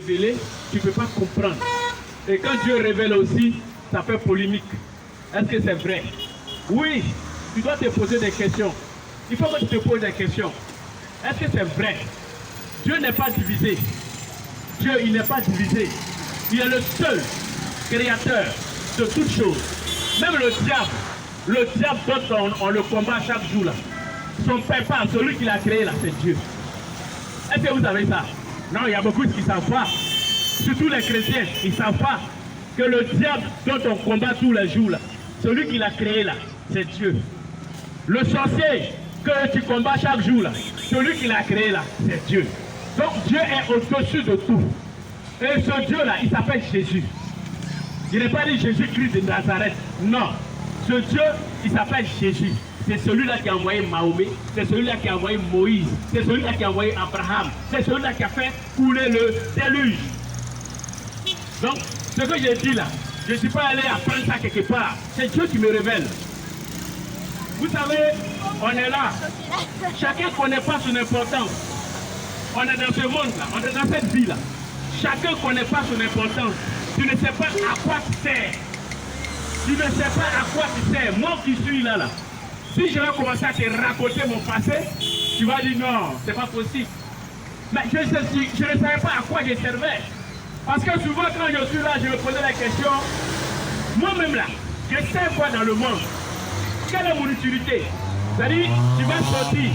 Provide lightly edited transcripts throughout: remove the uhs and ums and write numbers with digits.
révéler, tu ne peux pas comprendre. Et quand Dieu révèle aussi, ça fait polémique. Est-ce que c'est vrai? Oui, tu dois te poser des questions. Il faut que tu te poses des questions. Est-ce que c'est vrai? Dieu n'est pas divisé. Dieu, il n'est pas divisé. Il est le seul créateur de toutes choses. Même le diable dont on le combat chaque jour là. Son papa, celui qui l'a créé là, c'est Dieu. Est-ce que vous savez ça? Non, il y a beaucoup qui ne savent pas. Surtout les chrétiens, ils ne savent pas que le diable dont on combat tous les jours là, celui qui l'a créé là, c'est Dieu. Le sorcier que tu combats chaque jour là, celui qui l'a créé là, c'est Dieu. Donc Dieu est au-dessus de tout. Et ce Dieu là, il s'appelle Jésus. Il n'est pas dit Jésus-Christ de Nazareth. Non. Ce Dieu, il s'appelle Jésus. C'est celui-là qui a envoyé Mahomet, c'est celui-là qui a envoyé Moïse, c'est celui-là qui a envoyé Abraham, c'est celui-là qui a fait couler le déluge. Donc, ce que j'ai dit là, je ne suis pas allé apprendre ça quelque part. C'est Dieu qui me révèle. Vous savez, on est là. Chacun ne connaît pas son importance. On est dans ce monde-là, on est dans cette vie-là. Chacun ne connaît pas son importance. Tu ne sais pas à quoi tu sers. Tu ne sais pas à quoi tu sers. Moi qui suis là, si je vais commencer à te raconter mon passé, tu vas dire non, c'est pas possible. Mais je ne savais pas à quoi je servais. Parce que souvent quand je suis là, je me posais la question, moi-même là, je sais quoi dans le monde. Quelle est mon utilité? C'est-à-dire, tu vas sortir,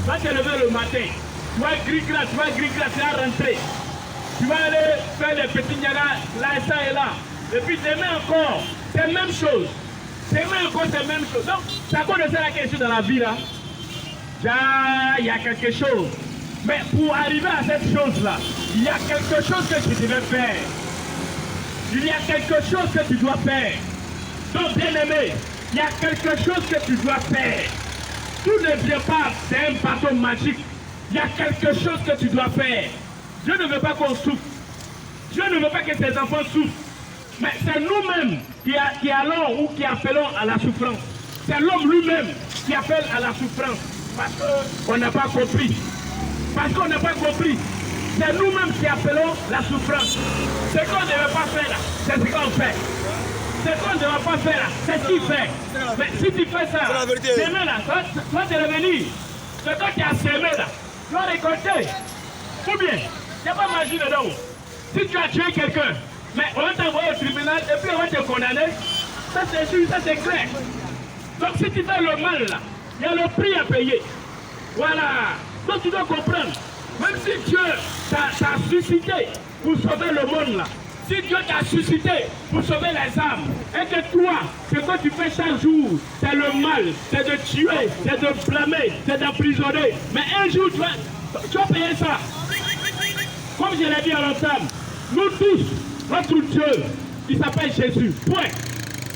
tu vas te lever le matin, tu vas gris-gras, tu vas rentrer. Tu vas aller faire des petits nianas, là et ça et là. Et puis demain encore, c'est la même chose. Demain encore, c'est la même chose. Donc, ça connaît la question dans la vie là. Il y a quelque chose. Mais pour arriver à cette chose-là, il y a quelque chose que tu devais faire. Il y a quelque chose que tu dois faire. Donc, bien aimé, il y a quelque chose que tu dois faire. Tout ne vient pas d'un bâton magique. Il y a quelque chose que tu dois faire. Dieu ne veut pas qu'on souffre. Dieu ne veut pas que tes enfants souffrent. Mais c'est nous-mêmes qui allons ou qui appelons à la souffrance. C'est l'homme lui-même qui appelle à la souffrance. Parce qu'on n'a pas compris. Parce qu'on n'a pas compris. C'est nous-mêmes qui appelons la souffrance. Ce qu'on ne veut pas faire là, c'est ce qu'on fait. Ce qu'on ne doit pas faire là, c'est ce qu'il fait. Mais si tu fais ça, demain là, tu vas te revenir. Ce que tu as semé là, tu vas récolter. Ou bien, il n'y a pas de magie dedans. Si tu as tué quelqu'un, mais on va t'envoyer au tribunal et puis on va te condamner, ça c'est sûr, ça c'est clair. Donc si tu fais le mal là, il y a le prix à payer. Voilà. Donc tu dois comprendre. Même si Dieu t'a suscité pour sauver le monde là, si Dieu t'a suscité pour sauver les âmes, et que toi, ce que tu fais chaque jour, c'est le mal, c'est de tuer, c'est de blâmer, c'est d'emprisonner. Mais un jour, tu vas payer ça. Comme je l'ai dit à l'entame, nous tous, notre Dieu, il s'appelle Jésus. Point.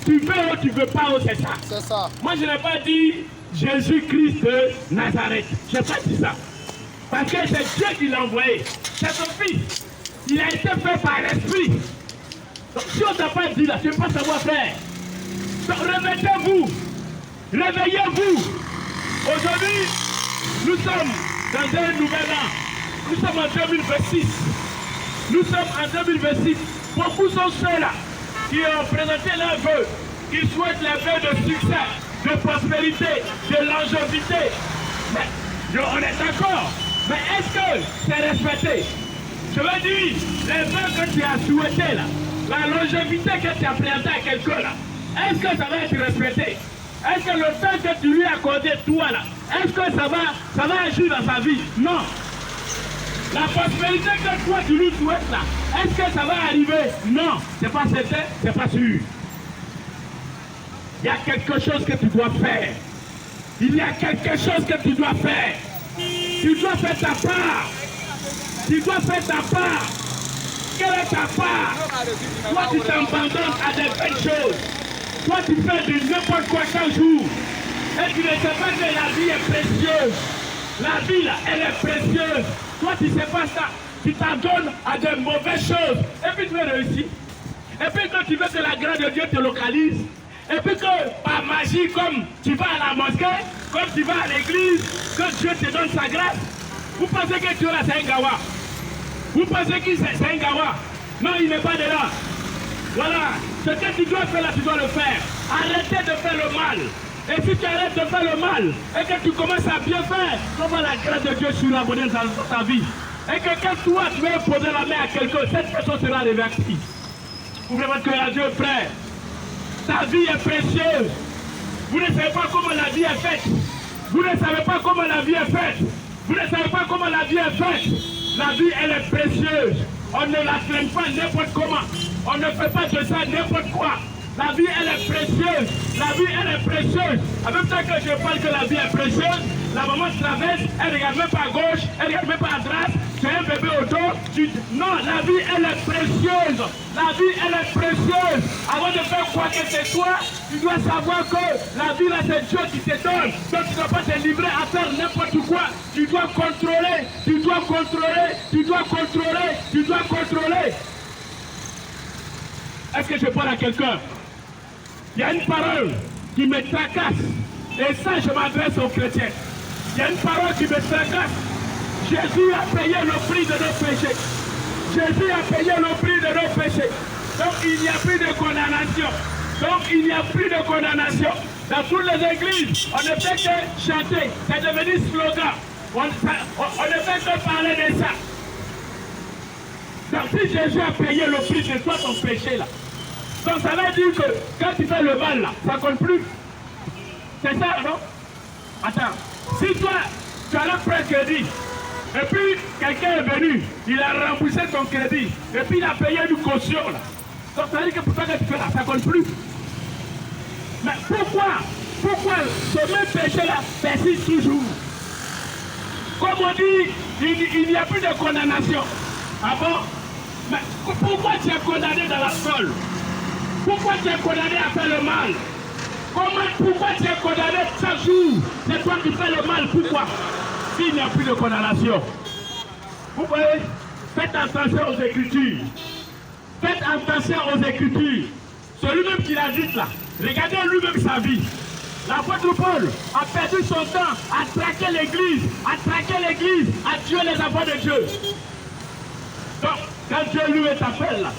Tu veux ou tu veux pas, c'est ça. C'est ça. Moi, je n'ai pas dit Jésus-Christ de Nazareth. Je n'ai pas dit ça. Parce que c'est Dieu qui l'a envoyé. C'est son fils. Il a été fait par l'esprit. Donc si on ne t'a pas dit là, tu ne peux pas savoir faire. Donc réveillez-vous. Réveillez-vous. Aujourd'hui, nous sommes dans un nouvel an. Nous sommes en 2026. Nous sommes en 2026. Beaucoup sont ceux-là qui ont présenté leurs vœux, qui souhaitent les vœux de succès, de prospérité, de longévité. Mais on est d'accord. Mais est-ce que c'est respecté? Je veux dire, les vœux que tu as souhaités là, la longévité que tu as présentée à quelqu'un là, est-ce que ça va être respecté? Est-ce que le temps que tu lui as accordé toi là, est-ce que ça va agir dans sa vie? Non. La prospérité que toi tu lui souhaites là, est-ce que ça va arriver? Non. C'est pas certain, c'est pas sûr. Il y a quelque chose que tu dois faire. Il y a quelque chose que tu dois faire. Tu dois faire ta part. Tu dois faire ta part. Quelle est ta part? Toi, tu t'abandonnes à des belles choses. Toi, tu fais de n'importe quoi chaque jour. Et tu ne sais pas que la vie est précieuse. La vie, là, elle est précieuse. Toi, tu ne sais pas ça. Tu t'adonnes à de mauvaises choses. Et puis, tu veux réussir. Et puis, quand tu veux que la grâce de Dieu te localise, et puis que par magie, comme tu vas à la mosquée, comme tu vas à l'église, que Dieu te donne sa grâce, vous pensez que Dieu là c'est un gawa. Vous pensez que c'est un gawa? Non, il n'est pas de là. Voilà, ce que tu dois faire là, tu dois le faire. Arrêtez de faire le mal. Et si tu arrêtes de faire le mal et que tu commences à bien faire, comment la grâce de Dieu surabonner dans ta vie. Et que quand toi tu veux poser la main à quelqu'un, cette personne sera révertie. Ouvrez votre cœur à Dieu, frère. Ta vie est précieuse. Vous ne savez pas comment la vie est faite. Vous ne savez pas comment la vie est faite. Vous ne savez pas comment la vie est faite. La vie, elle est précieuse. On ne la traîne pas n'importe comment. On ne fait pas de ça n'importe quoi. La vie, elle est précieuse. La vie, elle est précieuse. En même temps que je parle que la vie est précieuse, la maman traverse, elle ne regarde même pas à gauche, elle ne regarde même pas à droite. Tu as un bébé au dos. Non, la vie, elle est précieuse. La vie, elle est précieuse. Avant de faire quoi que ce soit, tu dois savoir que la vie, là, c'est Dieu qui te donne. Donc, tu ne dois pas te livrer à faire n'importe quoi. Tu dois contrôler, tu dois contrôler, tu dois contrôler, tu dois contrôler. Est-ce que je parle à quelqu'un? Il y a une parole qui me tracasse. Et ça, je m'adresse aux chrétiens. Il y a une parole qui me tracasse. Jésus a payé le prix de nos péchés. Jésus a payé le prix de nos péchés. Donc, il n'y a plus de condamnation. Donc, il n'y a plus de condamnation. Dans toutes les églises, on ne fait que chanter. C'est devenu slogan. On ne fait que parler de ça. Donc, si Jésus a payé le prix de toi, ton péché, là, donc ça veut dire que quand tu fais le mal là, ça compte plus. C'est ça, non? Attends, si toi, tu as un prêt crédit, et puis quelqu'un est venu, il a remboursé ton crédit, et puis il a payé une caution là. Donc ça veut dire que pour toi que tu fais là, ça compte plus. Mais pourquoi ce même péché là persiste toujours? Comme on dit, il n'y a plus de condamnation. Ah bon? Mais pourquoi tu es condamné dans la folle? Pourquoi tu es condamné à faire le mal? Pourquoi tu es condamné chaque jour? C'est toi qui fais le mal. Pourquoi? S'il n'y a plus de condamnation. Vous voyez? Faites attention aux Écritures. Faites attention aux Écritures. Celui-même qui l'a dit là, regardez lui-même sa vie. L'apôtre Paul a perdu son temps à traquer l'Église, à tuer les enfants de Dieu. Donc, quand Dieu lui t'appelle là,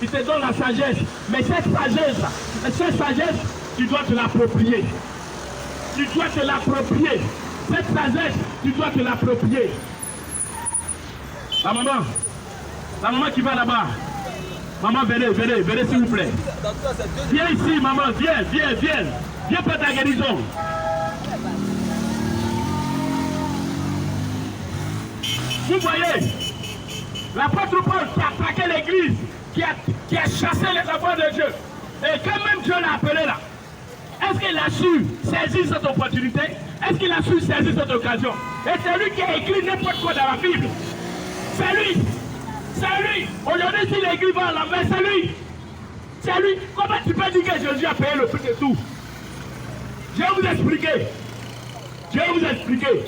il te donne la sagesse. Mais cette sagesse, tu dois te l'approprier. Tu dois te l'approprier. Cette sagesse, tu dois te l'approprier. La maman qui va là-bas. Maman, venez s'il vous plaît. Viens ici, maman, viens. Viens pour ta guérison. Vous voyez, l'apôtre Paul qui a traqué l'église, qui a chassé les enfants de Dieu. Et quand même Dieu l'a appelé là, est-ce qu'il a su saisir cette opportunité? Est-ce qu'il a su saisir cette occasion? Et c'est lui qui a écrit n'importe quoi dans la Bible. C'est lui. Aujourd'hui, si l'église va à la main, c'est lui. Comment tu peux dire que Jésus a payé le prix de tout? Je vais vous expliquer.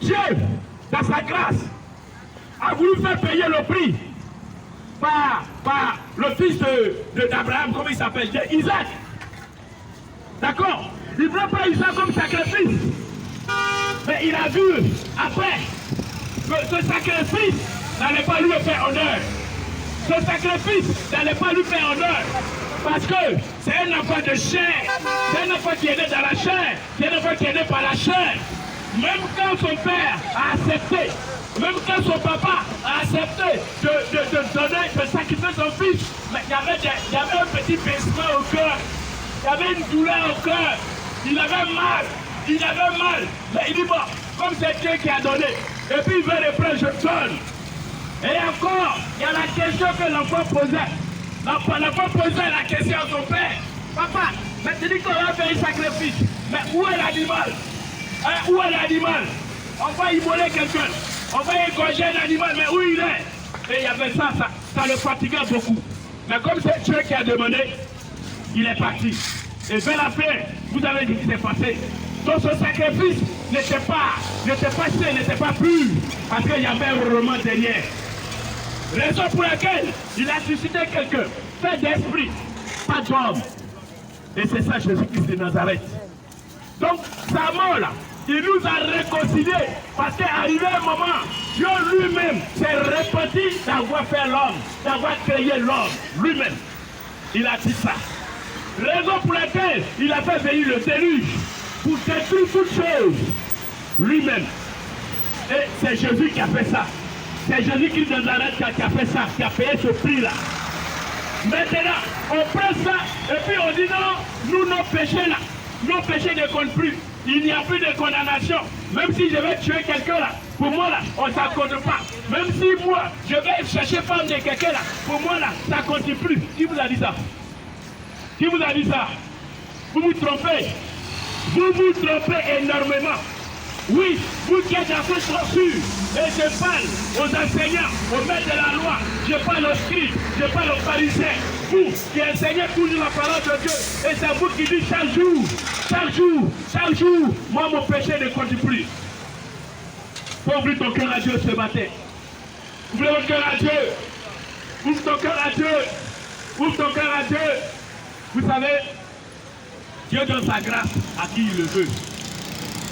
Dieu, dans sa grâce, a voulu faire payer le prix par le fils d'Abraham, comment il s'appelle? Isaac. D'accord? Il ne voulait pas Isaac comme sacrifice. Mais il a vu, après, que ce sacrifice n'allait pas lui faire honneur. Ce sacrifice n'allait pas lui faire honneur. Parce que c'est un enfant de chair. C'est un enfant qui est né dans la chair. C'est un enfant qui est né par la chair. Même quand son père a accepté, même quand son papa a accepté de sacrifier son fils, mais il y avait un petit pincement au cœur. Il y avait une douleur au cœur. Il avait mal. Mais il dit bon, comme c'est Dieu qui a donné, et puis il veut reprendre, je donne. Et encore, il y a la question que l'enfant posait. L'enfant posait la question à son père. Papa, mais tu dis qu'on va faire un sacrifice. Mais où est l'animal? Où est l'animal? On va immoler quelqu'un. On va égorger un animal, mais où il est? Et il y avait ça le fatiguait beaucoup. Mais comme c'est Dieu qui a demandé, il est parti. Et vers la fin, vous avez dit qu'il s'est passé. Donc ce sacrifice n'était pas sain, n'était pas pur, parce qu'il y avait un roman derrière. Raison pour laquelle il a suscité quelqu'un, fait d'esprit, pas d'homme. Et c'est ça Jésus-Christ de Nazareth. Donc sa mort là, Il nous a réconciliés parce qu'arrivé un moment, Dieu lui-même s'est repenti d'avoir fait l'homme, d'avoir créé l'homme lui-même. Il a dit ça. Raison pour laquelle il a fait venir le déluge pour détruire toutes choses lui-même. Et c'est Jésus qui a fait ça. C'est Jésus-Christ de Nazareth qui a fait ça, qui a payé ce prix-là. Maintenant, on prend ça et puis on dit non, nous, nos péchés là, nos péchés ne comptent plus. Il n'y a plus de condamnation. Même si je vais tuer quelqu'un là, pour moi là, on ne s'accorde pas. Même si moi, je vais chercher femme de quelqu'un là, pour moi là, ça ne compte plus. Qui vous a dit ça? Qui vous a dit ça? Vous vous trompez. Vous vous trompez énormément. Oui, vous qui êtes dans cette censure, et je parle aux enseignants, aux maîtres de la loi, je parle aux scribes, je parle aux pharisiens, vous qui enseignez toujours la parole de Dieu, et c'est vous qui dites chaque jour, moi mon péché ne compte plus. Faut ouvrir ton cœur à Dieu ce matin. Ouvrez votre cœur à Dieu. Ouvre ton cœur à Dieu. Ouvre ton cœur à Dieu. Vous savez, Dieu donne sa grâce à qui il le veut.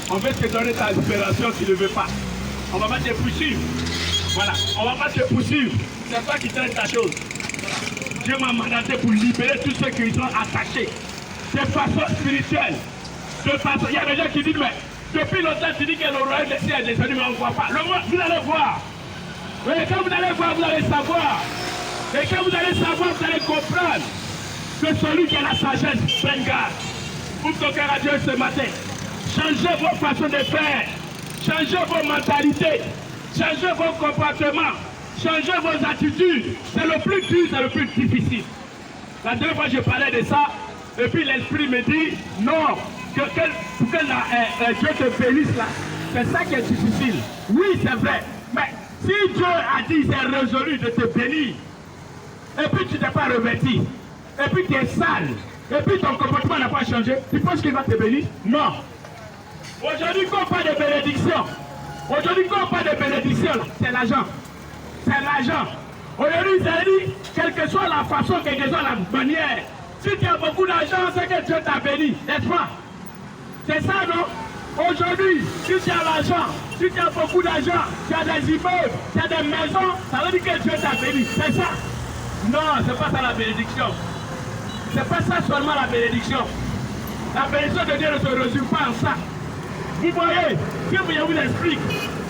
On veut te donner ta libération, tu ne le veux pas. On ne va pas te poursuivre. Voilà, on ne va pas te poursuivve. C'est toi qui traite ta chose. Dieu m'a mandaté pour libérer tous ceux qui sont attachés. De façon spirituelle. De façon... Il y a des gens qui disent, mais depuis longtemps, tu dis que le royaume des cieux est descendu, mais on ne voit pas. Vous allez voir. Et quand vous allez voir, vous allez savoir. Et quand vous allez savoir, vous allez comprendre que celui qui a la sagesse prenne garde. Ouvre ton cœur à Dieu ce matin. Changez vos façons de faire. Changez vos mentalités. Changez vos comportements. Changez vos attitudes. C'est le plus dur, c'est le plus difficile. La dernière fois, je parlais de ça. Et puis l'esprit me dit, non, pour que Dieu te bénisse là, c'est ça qui est difficile. Oui, c'est vrai. Mais si Dieu a dit, c'est résolu de te bénir, et puis tu ne t'es pas revêti, et puis tu es sale, et puis ton comportement n'a pas changé, tu penses qu'il va te bénir? Non. Aujourd'hui, quand on parle de bénédiction, c'est l'argent. C'est l'argent. Aujourd'hui, ça dit, quelle que soit la façon, quelle que soit la manière, si tu as beaucoup d'argent, c'est que Dieu t'a béni, n'est-ce pas? C'est ça, non? Aujourd'hui, si tu as l'argent, si tu as beaucoup d'argent, tu as des immeubles, tu as des maisons, ça veut dire que Dieu t'a béni. C'est ça? Non, c'est pas ça la bénédiction. C'est pas ça seulement la bénédiction. La bénédiction de Dieu ne se résume pas en ça. Vous voyez, si je vous explique,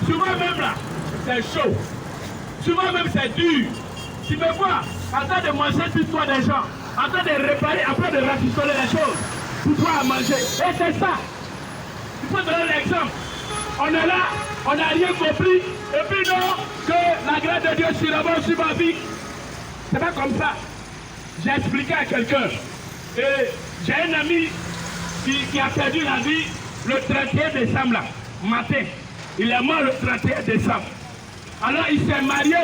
souvent même là, c'est chaud. Souvent même c'est dur. Tu me vois en train de manger plus toi des gens, en train de réparer, après de rafistoler les choses, pour toi à manger. Et c'est ça. Il faut donner l'exemple. On est là, on n'a rien compris, et puis non, que la grâce de Dieu sur la mort, sur ma vie. C'est pas comme ça. J'ai expliqué à quelqu'un. Et j'ai un ami qui a perdu la vie le 31 décembre là, matin. Il est mort le 31 décembre. Alors il s'est marié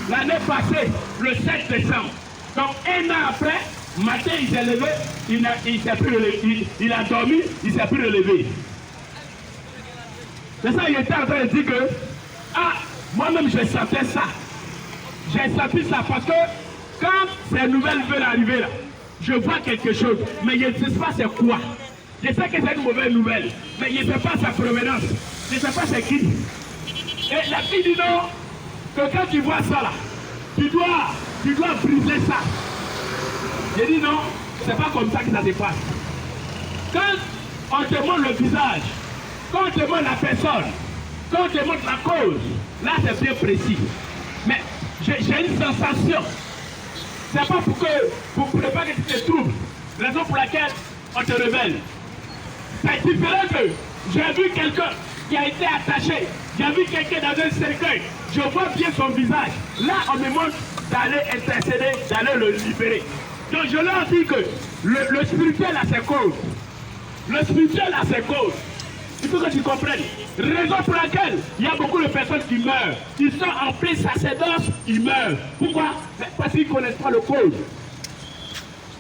l'année passée, le 7 décembre. Donc un an après, matin il s'est levé, il a dormi, il s'est plus relevé. C'est ça, il était en train de dire que, moi-même je sentais ça. J'ai senti ça parce que quand ces nouvelles veulent arriver là, je vois quelque chose, mais je ne sais pas c'est quoi. Je sais que c'est une mauvaise nouvelle, mais je ne sais pas sa provenance. Je ne sais pas c'est qui. Et la fille dit non, que quand tu vois ça là, tu dois briser ça. J'ai dit non, c'est pas comme ça que ça se passe. Quand on te montre le visage, quand on te montre la personne, quand on te montre la cause, là c'est bien précis. Mais j'ai une sensation. C'est pas pour ne pas que tu te troubles. Raison pour laquelle on te révèle. C'est différent que j'ai vu quelqu'un qui a été attaché. J'ai vu quelqu'un dans un cercueil. Je vois bien son visage. Là, on me montre d'aller intercéder, d'aller le libérer. Donc je leur dis que le spirituel a ses causes. Le spirituel a ses causes. Il faut que tu comprennes. Raison pour laquelle il y a beaucoup de personnes qui meurent. Ils sont en pleine sacerdoce, ils meurent. Pourquoi? Parce qu'ils ne connaissent pas le cause.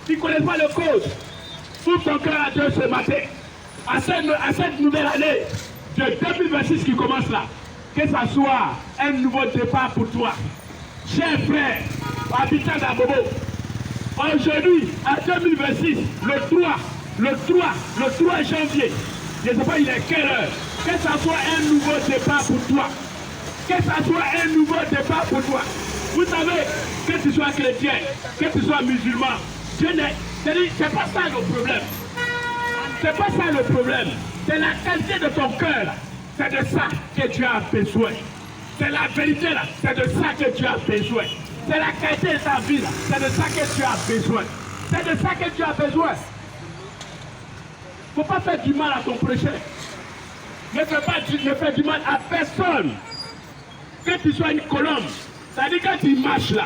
Ils ne connaissent pas le cause. Ouvre ton cœur à Dieu ce matin. À cette nouvelle année de 2026 qui commence là, que ça soit un nouveau départ pour toi. Chers frères, habitants d'Abobo, aujourd'hui, en 2026, le 3 janvier, je ne sais pas il est quelle heure, que ça soit un nouveau départ pour toi. Que ça soit un nouveau départ pour toi. Vous savez, que tu sois chrétien, que tu sois musulman, c'est pas ça le problème. C'est pas ça le problème. C'est la qualité de ton cœur. C'est de ça que tu as besoin. C'est la vérité là. C'est de ça que tu as besoin. C'est la qualité de ta vie là. C'est de ça que tu as besoin. C'est de ça que tu as besoin. Faut pas faire du mal à ton prochain. Ne fais du mal à personne. Que tu sois une colombe. C'est-à-dire quand tu marches là,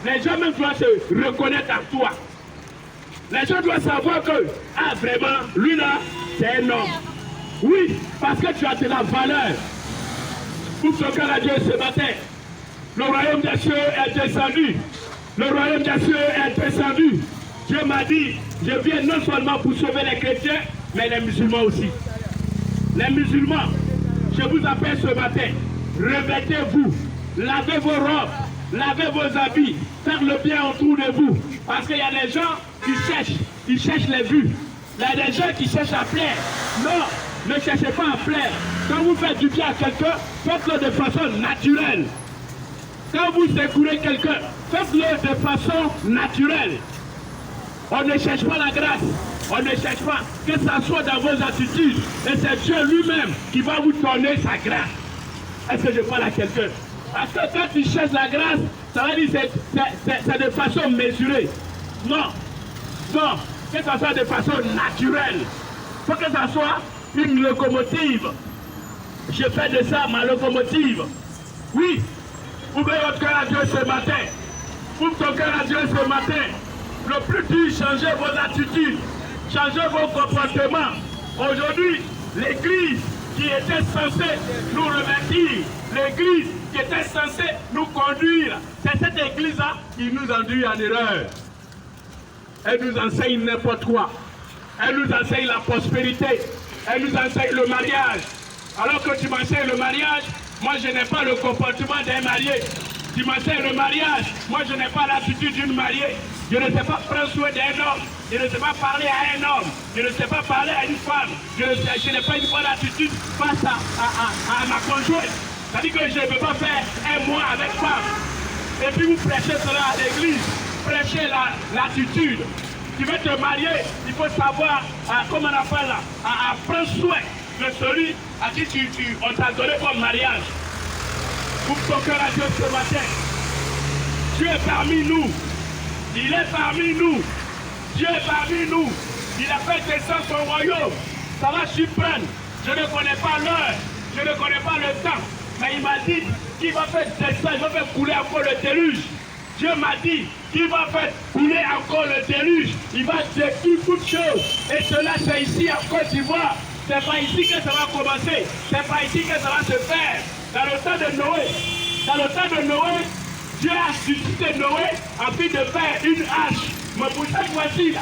les gens même doivent se reconnaître en toi. Les gens doivent savoir que, ah vraiment, lui là, c'est un homme. Oui, parce que tu as de la valeur. Pour ce cœur à Dieu ce matin, le royaume des cieux est descendu. Le royaume des cieux est descendu. Dieu m'a dit, je viens non seulement pour sauver les chrétiens, mais les musulmans aussi. Les musulmans, je vous appelle ce matin, revêtez-vous, lavez vos robes, lavez vos habits, faites le bien autour de vous. Parce qu'il y a des gens qui cherchent les vues. Il y a des gens qui cherchent à plaire. Non, ne cherchez pas à plaire. Quand vous faites du bien à quelqu'un, faites-le de façon naturelle. Quand vous secourez quelqu'un, faites-le de façon naturelle. On ne cherche pas la grâce. On ne cherche pas que ça soit dans vos attitudes. Et c'est Dieu lui-même qui va vous donner sa grâce. Est-ce que je parle à quelqu'un? Parce que quand tu cherches la grâce, ça veut dire que c'est de façon mesurée. Non. Non. Que ça soit de façon naturelle. Il faut que ça soit une locomotive. Je fais de ça ma locomotive. Oui. Ouvrez votre cœur à Dieu ce matin. Ouvre ton cœur à Dieu ce matin. Le plus dur, changez vos attitudes. Changez vos comportements. Aujourd'hui, l'église qui était censée nous revertir, l'église qui était censée nous conduire, c'est cette église-là qui nous induit en erreur. Elle nous enseigne n'importe quoi. Elle nous enseigne la prospérité. Elle nous enseigne le mariage. Alors que tu m'enseignes le mariage, moi je n'ai pas le comportement d'un marié. Tu m'enseignes le mariage, moi je n'ai pas l'attitude d'une mariée. Je ne sais pas prendre soin d'un homme. Je ne sais pas parler à un homme. Je ne sais pas parler à une femme. Je n'ai pas une bonne attitude face à ma conjointe. C'est-à-dire que je ne peux pas faire un mois avec femme. Et puis vous prêchez cela à l'église. Prêchez l'attitude. Tu veux te marier, il faut savoir, comment on appelle là, à prendre soin de celui à qui on t'a donné comme mariage. Ouvre ton cœur à Dieu ce matin. Dieu est parmi nous. Il est parmi nous. Dieu est parmi nous. Il a fait descendre son royaume. Ça va surprendre. Je ne connais pas l'heure. Je ne connais pas le temps. Mais il m'a dit qu'il va faire descendre, il va faire couler encore le déluge. Dieu m'a dit qu'il va faire couler encore le déluge. Il va détruire toutes choses. Et cela, c'est ici en Côte d'Ivoire. C'est pas ici que ça va commencer. C'est pas ici que ça va se faire. Dans le temps de Noé. Dans le temps de Noé, Dieu a suscité Noé afin de faire une hache. Mais pour cette fois-ci,